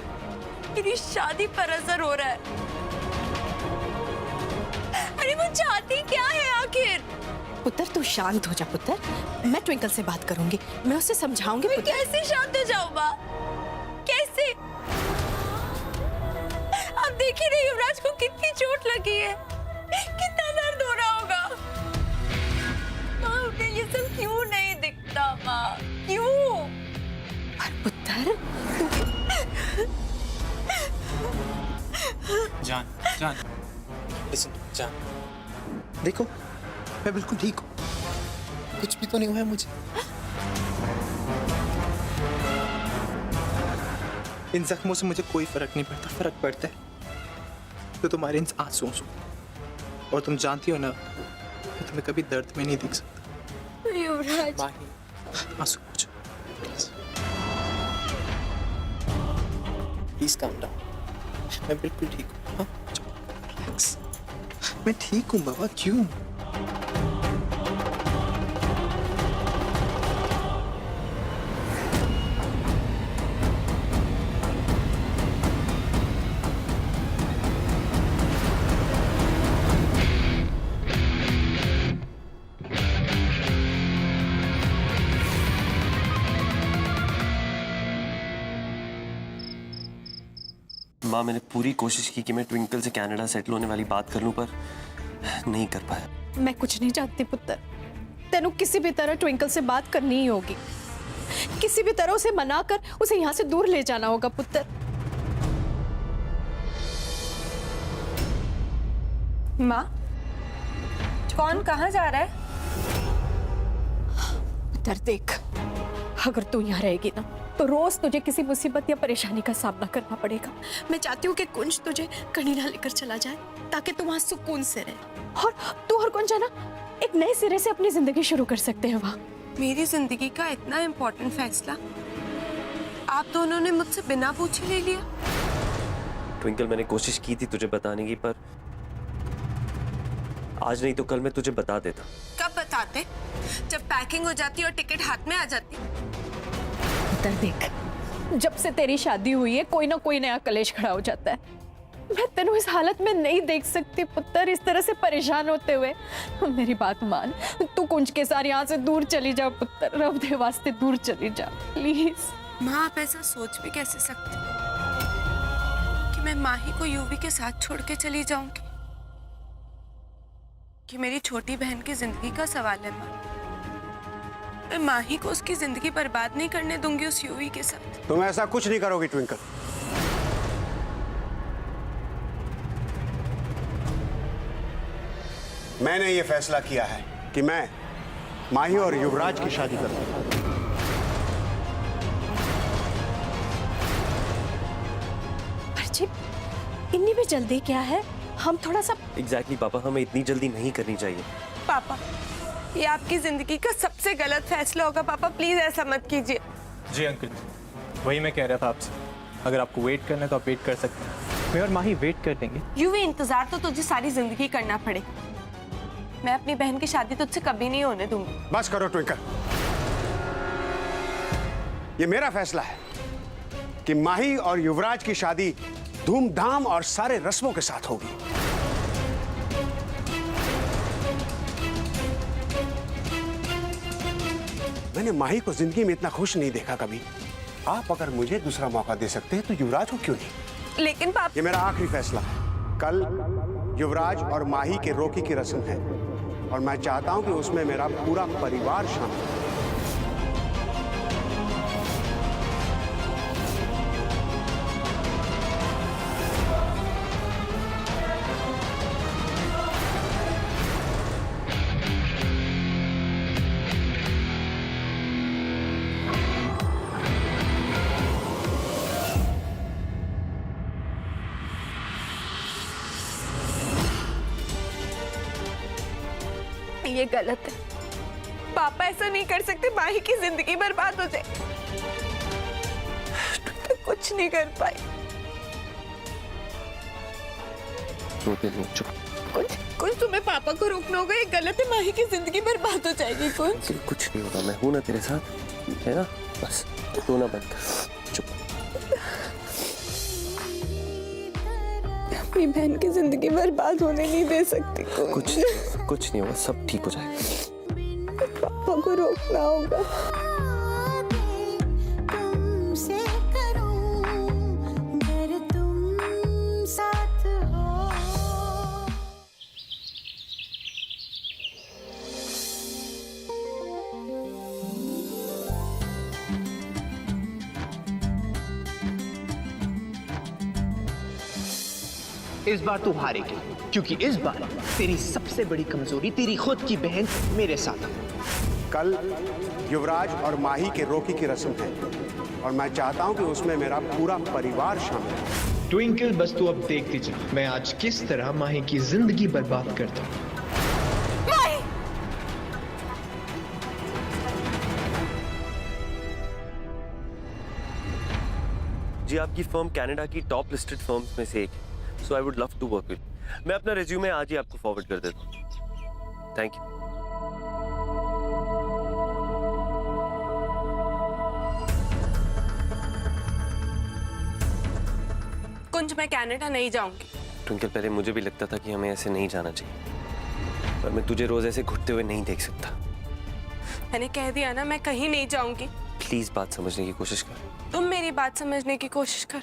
मेरी शादी पर असर हो रहा है। अरे वो चाहती क्या है आखिर? पुत्र तू शांत हो जा पुत्र, मैं ट्विंकल से बात करूंगी, मैं उसे समझाऊंगी। मैं कैसे शांत हो जाऊं माँ? कैसे? आप देखिए ना युवराज को कितनी चोट लगी है, कितना दर्द हो रहा होगा। माँ उन्हें ये सब क्यों नहीं दिखता माँ? क्यों? पर पुत्र जान, जान, लिसन, जान, देखो मैं बिल्कुल ठीक हूँ, कुछ भी तो नहीं हुआ है मुझे। इन जख्मों से मुझे कोई फर्क नहीं पड़ता, फर्क पड़ता है तो तुम्हारे इन आंसुओं से, और तुम जानती हो ना मैं तुम्हें कभी दर्द में नहीं देख सकता। युवराज माही, आंसू पोंछो प्लीज, काम डाउन। मैं बिल्कुल ठीक हूँ। हाँ, रिलैक्स। मैं ठीक हूँ बाबा, क्यों? माँ, मैंने पूरी कोशिश की कि मैं ट्विंकल से कनाडा सेटल होने वाली बात कर लूं, पर नहीं कर पाया। मैं कुछ नहीं चाहती पुत्र, तेनू किसी भी तरह ट्विंकल से बात करनी ही होगी, किसी भी तरह उसे मनाकर उसे यहाँ से दूर ले जाना होगा पुत्र। माँ, कौन कहाँ जा रहा है? पुत्र देख, अगर तू यहाँ रहेगी ना तो रोज तुझे किसी मुसीबत या परेशानी का सामना करना पड़ेगा। मैं चाहती हूँ कि कुंज तुझे कनीडा लेकर चला जाए ताकि तुम वहां सुकून से रहे, और तू और कुंज है ना एक नए सिरे से अपनी जिंदगी शुरू कर सकते हैं वहाँ। मेरी जिंदगी का इतना इम्पोर्टेंट फैसला आप दोनों ने मुझसे बिना पूछे ले लिया। ट्विंकल, मैंने कोशिश की थी तुझे बताने की, पर आज नहीं तो कल मैं तुझे बता देता। कब बताते? जब पैकिंग हो जाती और टिकट हाथ में आ जाती। पुत्र देख, जब से तेरी शादी हुई है कोई ना कोई नया कलेश खड़ा हो जाता है। मैं तेनू इस हालत में नहीं देख सकती पुत्र, इस तरह से परेशान होते हुए। मेरी बात मान, तू कुंज के साथ यहाँ से दूर चली जा पुत्र, रब दे वास्ते दूर चली जा प्लीज। माँ, आप ऐसा सोच भी कैसे सकते कि मैं माही को यूवी के साथ छोड़ के चली जाऊंगी? कि मेरी छोटी बहन की जिंदगी का सवाल है माँ। मैं माही को उसकी जिंदगी बर्बाद नहीं करने दूंगी उस यूवी के साथ। तुम ऐसा कुछ नहीं करोगी ट्विंकल। मैंने ये फैसला किया है कि मैं माही और युवराज की शादी करूंगा। अर्जी, इतनी भी जल्दी क्या है? हम थोड़ा सा एग्जैक्टली पापा, हमें इतनी जल्दी नहीं करनी चाहिए। पापा, ये आपकी जिंदगी का सबसे गलत फैसला होगा। पापा प्लीज ऐसा मत कीजिए। जी अंकल, वही मैं कह रहा था आपसे, अगर आपको वेट करना है तो आप वेट कर सकते हैं, मैं और माही वेट कर देंगे। यूवी, इंतजार तो तुझे सारी जिंदगी करना पड़े। मैं अपनी बहन की शादी तुझसे कभी नहीं होने दूंगी। बस करो ट्विंकल, ये मेरा फैसला है कि माही और युवराज की शादी धूमधाम और सारे रस्मों के साथ होगी। मैंने माही को जिंदगी में इतना खुश नहीं देखा कभी। आप अगर मुझे दूसरा मौका दे सकते हैं तो युवराज को क्यों नहीं? लेकिन पापा, ये मेरा आखिरी फैसला है। कल युवराज और माही के रोकी की रस्म है और मैं चाहता हूं कि उसमें मेरा पूरा परिवार शामिल हो। ये गलत है। पापा ऐसा नहीं कर सकते, माही की जिंदगी बर्बाद हो जाए। तो कुछ नहीं कर पाई। कुछ तुम्हें पापा को रोकना होगा, ये गलत है। माही की जिंदगी बर्बाद हो जाएगी। कुछ नहीं होगा, मैं हूं ना तेरे साथ, है ना? बस रोना बंद कर, चुप। अपनी बहन की जिंदगी बर्बाद होने नहीं दे सकती। कुछ नहीं होगा, सब ठीक हो जाएगा। पापा को रोकना होगा। इस बार तू हारेगी, क्योंकि इस बार तेरी सबसे बड़ी कमजोरी तेरी खुद की बहन मेरे साथ है। कल युवराज और माही के रोकी की रस्म है और मैं चाहता हूं कि उसमें मेरा पूरा परिवार शामिल है। ट्विंकल, बस तू अब देखती जा मैं आज किस तरह माही की जिंदगी बर्बाद करता हूं। जी आपकी फर्म कनाडा की टॉप लिस्टेड फर्म्स में से एक है, so I would love to work with. मैं अपना रिज्यूमे आज ही आपको फॉरवर्ड कर देता हूँ। Thank you. कुंज, मैं कनाडा नहीं जाऊंगी। ट्विंकल, पहले मुझे भी लगता था कि हमें ऐसे नहीं जाना चाहिए, पर मैं तुझे रोज ऐसे घुटते हुए नहीं देख सकता। मैंने कह दिया ना, मैं कहीं नहीं जाऊंगी। प्लीज बात समझने की कोशिश कर। तुम मेरी बात समझने की कोशिश कर।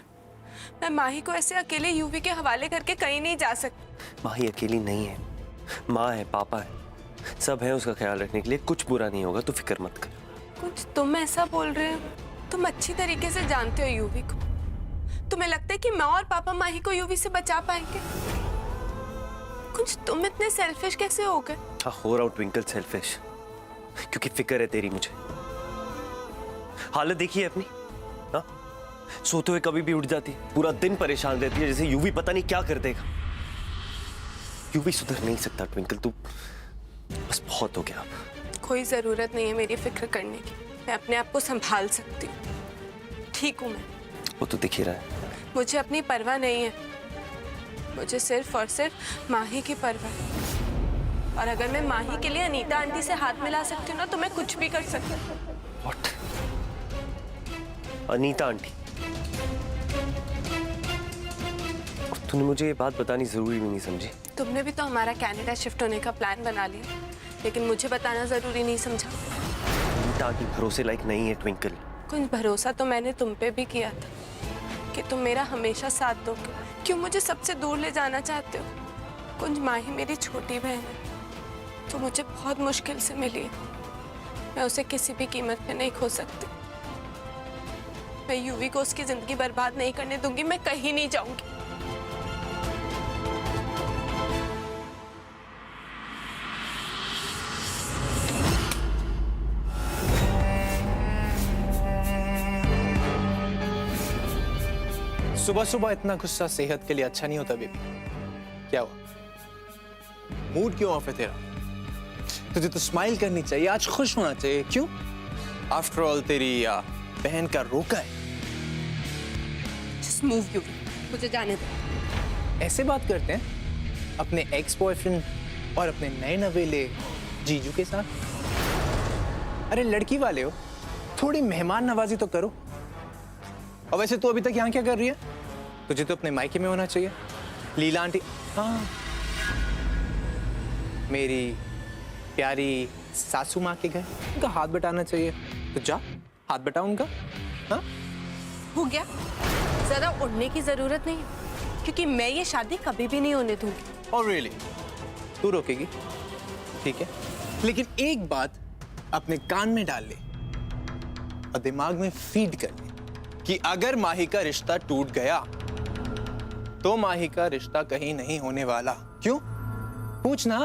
मैं माही को ऐसे अकेले यूवी के हवाले करके कहीं नहीं जा सकती। माही अकेली नहीं है, माँ है, पापा है, सब है उसका ख्याल रखने के लिए। कुछ बुरा नहीं होगा, तू फिक्र मत कर। कुछ तुम ऐसा बोल रहे हो, तुम अच्छी तरीके से जानते हो यूवी को। तुम्हें लगता है कि मैं और पापा माही को यूवी से बचा पाएंगे? कुछ तुम इतने सेल्फिश कैसे हो गए? हाँ, हो रहा हूँ ट्विंकल सेल्फिश, क्योंकि फिक्र है तेरी मुझे। हालत देखी है अपनी, हाँ? सोते हुए कभी भी उठ जाती है, पूरा दिन परेशान रहती है, जैसे यूवी पता नहीं क्या कर देगा। यूवी सुधर नहीं सकता ट्विंकल, तू बस बहुत हो गया अब। कोई जरूरत नहीं है मेरी फिक्र करने की, मैं अपने आप को संभाल सकती हूँ। ठीक हूँ मैं। वो तो दिख ही रहा है। मुझे अपनी परवाह नहीं है, मुझे सिर्फ और सिर्फ माही की परवाह है। और अगर मैं माही के लिए अनीता आंटी से हाथ मिला सकती हूँ ना, तो मैं कुछ भी कर सकती हूँ। What? अनीता आंटी? तूने मुझे ये बात बतानी जरूरी भी नहीं समझी। तुमने भी तो हमारा कनाडा शिफ्ट होने का प्लान बना लिया, लेकिन मुझे बताना जरूरी नहीं समझा। अनीता आंटी भरोसे लायक नहीं है ट्विंकल। कुछ भरोसा तो मैंने तुम पे भी किया था कि तुम मेरा हमेशा साथ दोगे। क्यों मुझे सबसे दूर ले जाना चाहते हो? कुंज, माही मेरी छोटी बहन है जो मुझे बहुत मुश्किल से मिली है। मैं उसे किसी भी कीमत पे नहीं खो सकती। मैं यूवी को उसकी जिंदगी बर्बाद नहीं करने दूंगी। मैं कहीं नहीं जाऊंगी। सुबह सुबह इतना गुस्सा सेहत के लिए अच्छा नहीं होता बेबी। क्या हुआ? मूड क्यों ऑफ है तेरा? तुझे तो स्माइल करनी चाहिए, आज खुश होना चाहिए। क्यों? आफ्टर ऑल तेरी बहन का रोका है। Just move, यूवी, मुझे जाने दो। ऐसे बात करते हैं अपने एक्स बॉयफ्रेंड और अपने नए नवेले जीजू के साथ? अरे लड़की वाले हो, थोड़ी मेहमान नवाजी तो करो। और वैसे तू अभी तक यहाँ क्या कर रही है? तुझे तो अपने मायके में होना चाहिए। लीला आंटी, हाँ, मेरी प्यारी सासू माँ के घर उनका हाथ बटाना चाहिए। तो जा, हाथ बटा उनका। हाँ, हो गया, ज्यादा उड़ने की जरूरत नहीं है, क्योंकि मैं ये शादी कभी भी नहीं होने दूंगी। और रियली तू रोकेगी? ठीक है, लेकिन एक बात अपने कान में डाल ले और दिमाग में फीड कर ले कि अगर माही का रिश्ता टूट गया तो माही का रिश्ता कहीं नहीं होने वाला। क्यों? पूछ ना,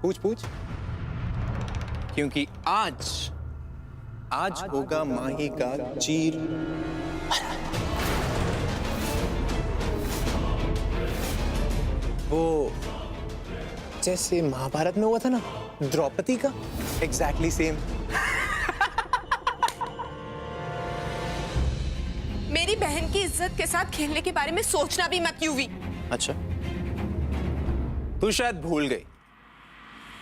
पूछ पूछ। क्योंकि आज होगा माही का चीर। वो जैसे महाभारत में हुआ था ना द्रौपदी का, एग्जैक्टली सेम। मेरी बहन की इज्जत के साथ खेलने के बारे में सोचना भी मत यूवी। अच्छा, तू शायद भूल गई,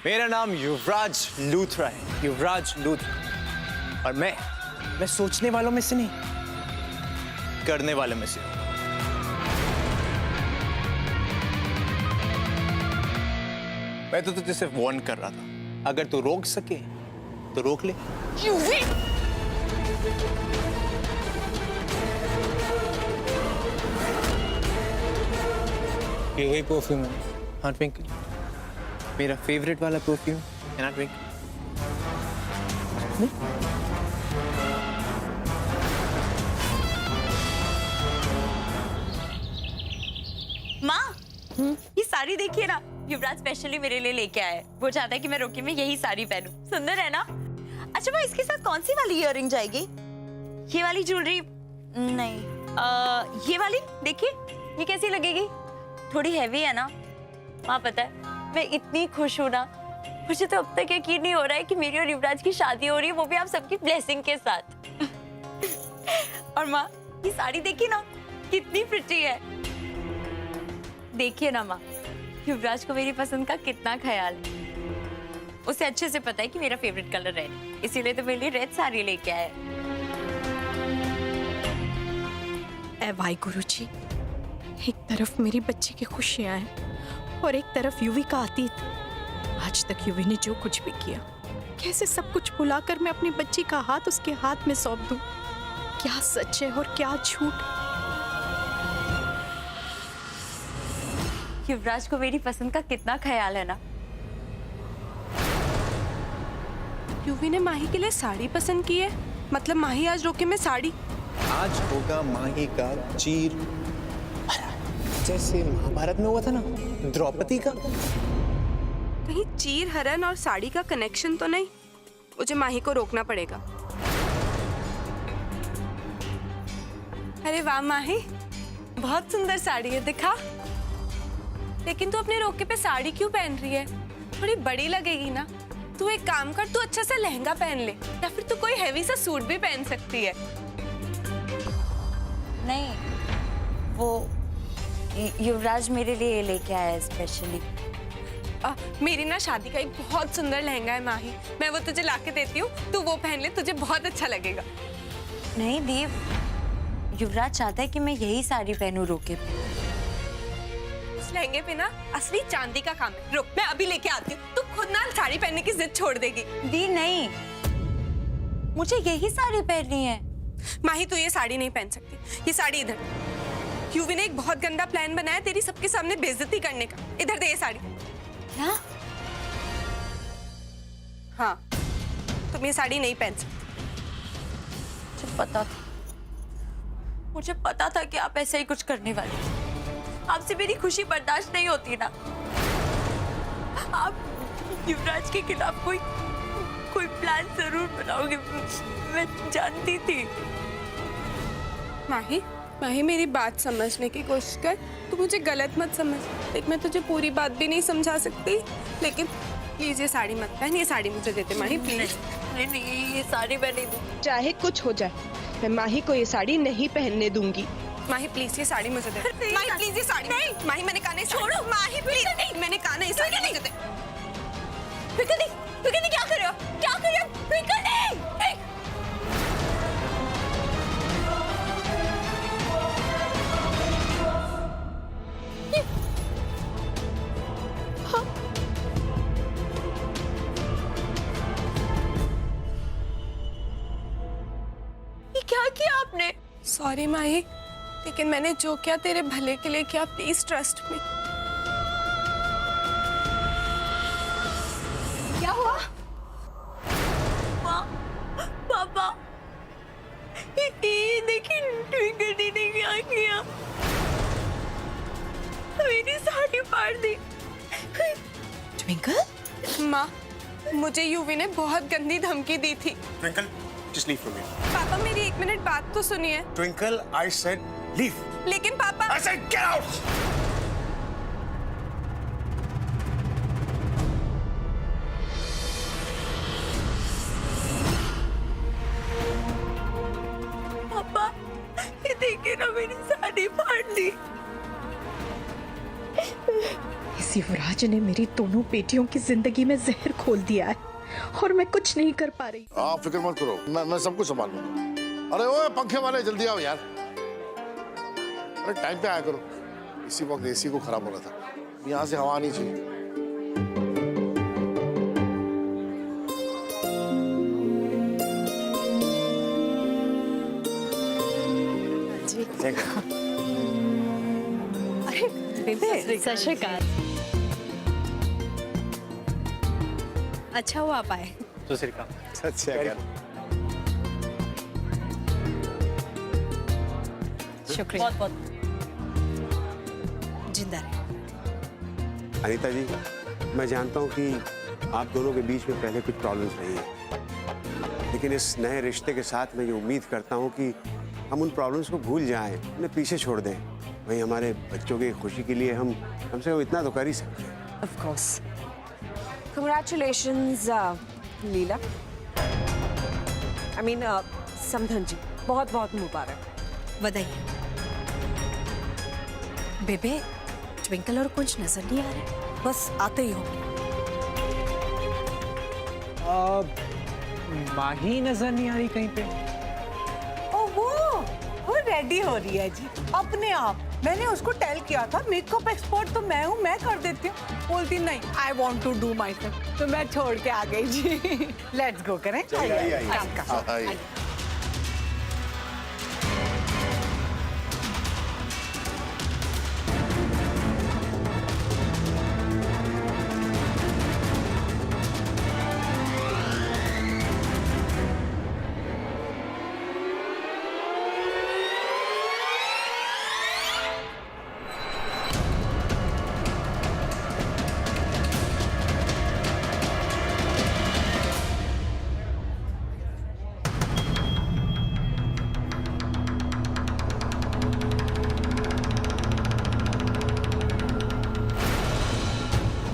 मेरा नाम युवराज लूथरा है, युवराज लूथरा। और मैं सोचने वालों में से नहीं, करने वालों में से हूं। मैं तो तुझे सिर्फ वार्न कर रहा था, अगर तू रोक सके तो रोक ले। यूवी, ये वही परफ्यूम है, हाँ ट्विंकल, मेरा फेवरेट वाला परफ्यूम है ना ट्विंकल। माँ, ये साड़ी देखिए ना, युवराज स्पेशली मेरे लिए लेके आया है। वो चाहता है कि मैं रोकी में यही साड़ी पहनूं। सुंदर है ना? अच्छा माँ, इसके साथ कौन सी वाली इयररिंग जाएगी? ये वाली ज्वेलरी नहीं, ये वाली देखिए, ये कैसी लगेगी? थोड़ी हैवी है ना? माँ पता है, मैं इतनी खुश हूँ ना, मुझे तो अब तक यकीन नहीं हो रहा है कि मेरी और युवराज की शादी हो रही है, वो भी आप सबकी ब्लेसिंग के साथ। और माँ, ये साड़ी देखिए ना, कितनी प्रिटी है। देखिए ना माँ, युवराज को मेरी पसंद का कितना ख्याल है। उसे अच्छे से पता है कि मेरा फेवरेट कलर रेड है, इसीलिए तो मेरे लिए रेड साड़ी लेके आया है। ऐ वाई गुरुजी, एक तरफ मेरी बच्ची की खुशियां हैं और एक तरफ युवी का अतीत। आज तक युवी ने जो कुछ भी किया, कैसे सब कुछ भुलाकर मैं अपनी बच्ची का हाथ उसके हाथ में सौंप दूं? क्या सच है और क्या झूठ? युवराज को मेरी पसंद का कितना ख्याल है ना। यूवी ने माही के लिए साड़ी पसंद की है, मतलब माही आज रोके में साड़ी। आज होगा माही का चीर भरा, जैसे महाभारत में हुआ था ना द्रौपदी का। कहीं चीर हरण और साड़ी का कनेक्शन तो नहीं? मुझे माही को रोकना पड़ेगा। अरे वाह माही, बहुत सुंदर साड़ी है, दिखा। लेकिन तू अपने रोके पे साड़ी क्यों पहन रही है? थोड़ी बड़ी लगेगी ना। तू एक काम कर, तू अच्छा सा लहंगा पहन ले, या फिर तू कोई हैवी सा सूट भी पहन सकती है। नहीं, वो युवराज मेरे लिए लेके आया है स्पेशली। मेरी ना शादी का एक बहुत सुंदर लहंगा है माही, मैं वो तुझे लाके देती हूँ, तू वो पहन ले, तुझे बहुत अच्छा लगेगा। नहीं दीप, युवराज चाहता है कि मैं यही साड़ी पहनूं रोके पे। इस लहंगे पे ना असली चांदी का काम है। रुक, मैं अभी लेके आती हूँ, तू खुद ना साड़ी पहनने की जिद छोड़ देगी। दी नहीं, मुझे यही साड़ी पहननी है। माही, तू ये साड़ी नहीं पहन सकती, ये साड़ी इधर। यूवी ने एक बहुत गंदा प्लान बनाया तेरी सबके सामने बेइज्जती करने का। इधर दे ये साड़ी। क्या? हाँ, तुम ये साड़ी नहीं पहन सकती। मुझे पता था कि आप ऐसा ही कुछ करने वाले। आपसे मेरी खुशी बर्दाश्त नहीं होती ना। आप युवराज के खिलाफ कोई प्लान जरूर बनाओगे, मैं जानती थी। माही, मेरी बात समझने की कोशिश कर। तू मुझे गलत मत समझ, देख मैं तुझे पूरी बात भी नहीं समझा सकती, लेकिन प्लीज ये साड़ी मत पहन। ये साड़ी मुझे देते माही, प्लीज। नहीं, ये साड़ी मैं नहीं दूँ। चाहे कुछ हो जाए, मैं माही को ये साड़ी नहीं पहनने दूंगी। माही प्लीज ये साड़ी मुझे दे। माही प्लीज ये साड़ी नहीं। माही मैंने कहा नहीं, छोड़ो। माही प्लीज नहीं, मैंने कहा नहीं, साड़ी मुझे दे। ट्विंकल दी, क्या कर रहे हो? क्या कर रहे हो? ट्विंकल दी! ये क्या किया आपने? सॉरी माही, लेकिन मैंने जो किया तेरे भले के लिए किया। Please trust me. क्या हुआ? माँ, पापा, ये देखिए ट्विंकल दी ने क्या किया। मेरी साड़ी फाड़ दी। ट्विंकल? माँ, मुझे यूवी ने बहुत गंदी धमकी दी थी। Twinkle, just leave from here. पापा मेरी एक मिनट बात तो सुनिए। Twinkle, I said leave. लेकिन पापा, I said get out. पापा, ये देखिए ना, मेरी साड़ी फाड़ दी। इस युवराज ने मेरी दोनों बेटियों की जिंदगी में जहर खोल दिया है और मैं कुछ नहीं कर पा रही। आप फिक्र मत करो, मैं सब कुछ संभाल लूंगा। अरे ओए पंखे वाले, जल्दी आओ यार। अरे टाइम पे आया करो। इसी वक्त एसी को खराब हो रहा था, यहाँ से हवा आनी चाहिए। ठीक है। सत श्री अकाल। अच्छा हुआ आप आए। सत श्री अकाल। सत श्री अकाल। शुक्रिया। बहुत बहुत जिंदा रहे। अनीता जी, मैं जानता हूँ कि आप दोनों के बीच में पहले कुछ प्रॉब्लम्स रही हैं, लेकिन इस नए रिश्ते के साथ मैं ये उम्मीद करता हूँ कि हम उन प्रॉब्लम्स को भूल जाएं, उन्हें पीछे छोड़ दें। वहीं हमारे बच्चों की खुशी के लिए हम कम से कम इतना तो कर ही सकते हैं। Of course. Congratulations, Leela. I mean, समधन जी, बहुत बहुत मुबारक। बधाई। बेबे, ट्विंकल और कुछ नजर नहीं आ रहे, बस आते ही होंगे। माही नजर नहीं आ रही कहीं पे। ओ वो रेडी हो रही है जी अपने आप। मैंने उसको टेल किया था मेकअप एक्सपर्ट तो मैं हूँ, मैं कर देती हूँ। बोलती नहीं, I want to do myself, तो मैं छोड़ के आ गई जी। लेट्स गो करें। आइए।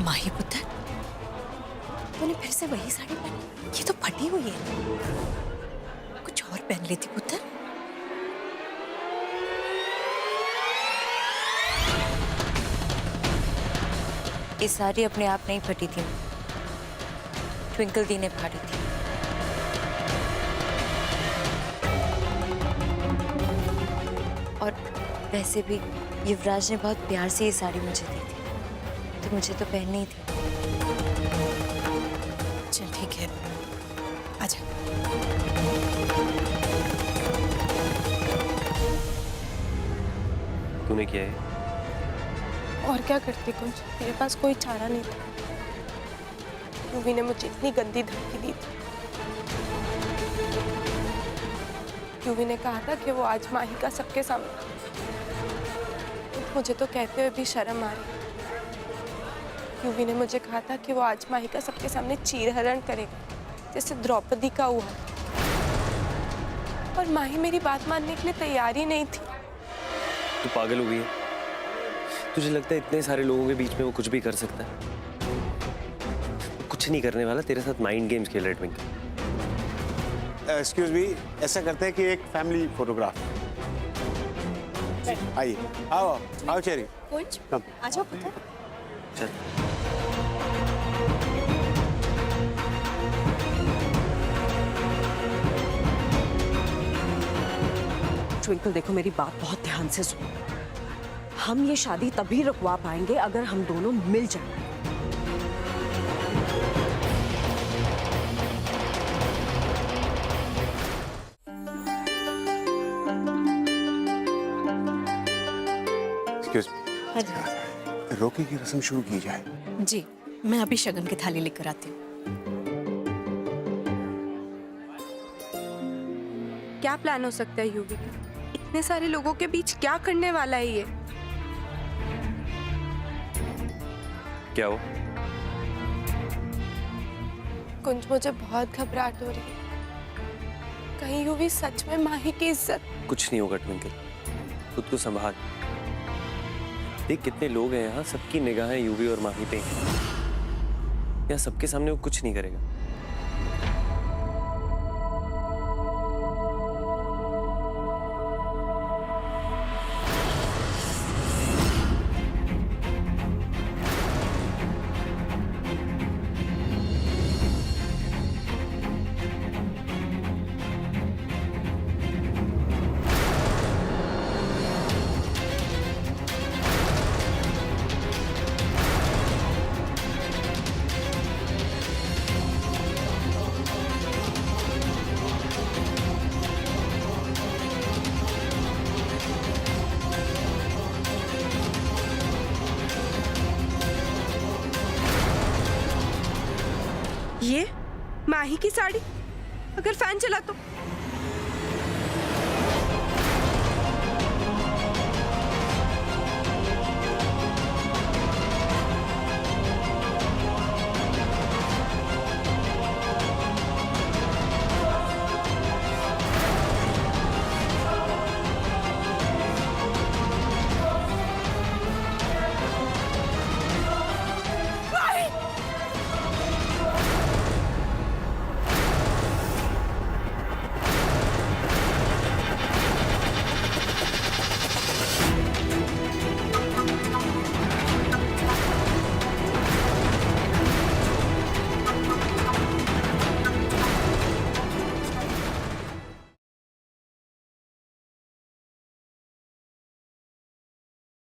माही पुत्र, तूने फिर से वही साड़ी पहनी? ये तो फटी हुई है, कुछ और पहन लेती पुत्र। ये साड़ी अपने आप नहीं फटी थी, ट्विंकल दी ने फाड़ी थी। और वैसे भी युवराज ने बहुत प्यार से ये साड़ी मुझे दी थी, तो मुझे तो पहननी ही थी। चल ठीक है, आजा। तूने किया है? और क्या करती कुंज, मेरे पास कोई चारा नहीं था। यूवी ने मुझे इतनी गंदी धमकी दी थी। यूवी ने कहा था कि वो आज माही का सबके सामने, मुझे तो कहते हुए भी शर्म आ रही। यूवी ने मुझे कहा था कि वो आज माही का सबके सामने चीरहरण करेगा, जैसे द्रौपदी का हुआ। और माही मेरी बात मानने के लिए तैयार ही नहीं थी। तू पागल हो गई है? तुझे लगता है इतने सारे लोगों के बीच में वो कुछ भी कर सकता है? कुछ नहीं करने वाला, तेरे साथ माइंड गेम्स खेल रहा है ट्विंकल। एक्सक्यूज मी, ऐसा करते हैं कि एक फैमिली फोटोग्राफ। आइए, आओ आओ चेरी। कुछ कम। आजा पुत्र। चल। ट्विंकल देखो, मेरी बात बहुत ध्यान से सुनो। हम ये शादी तभी रुकवा पाएंगे अगर हम दोनों मिल जाएं। एक्सक्यूज मी, रोकी की रस्म शुरू की जाए। जी, मैं अभी शगन की थाली लेकर आती हूँ। क्या प्लान हो सकता है यूवी का? इतने सारे लोगों के बीच क्या करने वाला है ये? क्या हो? कुंज, मुझे बहुत घबराहट हो रही है। कहीं यूवी सच में माही की इज्जत। कुछ नहीं होगा ट्विंकल, खुद को संभाल। देख कितने लोग हैं यहाँ, सबकी निगाहें यूवी और माही पे। यहाँ सबके सामने वो कुछ नहीं करेगा। ये माही की साड़ी, अगर फैन चला तो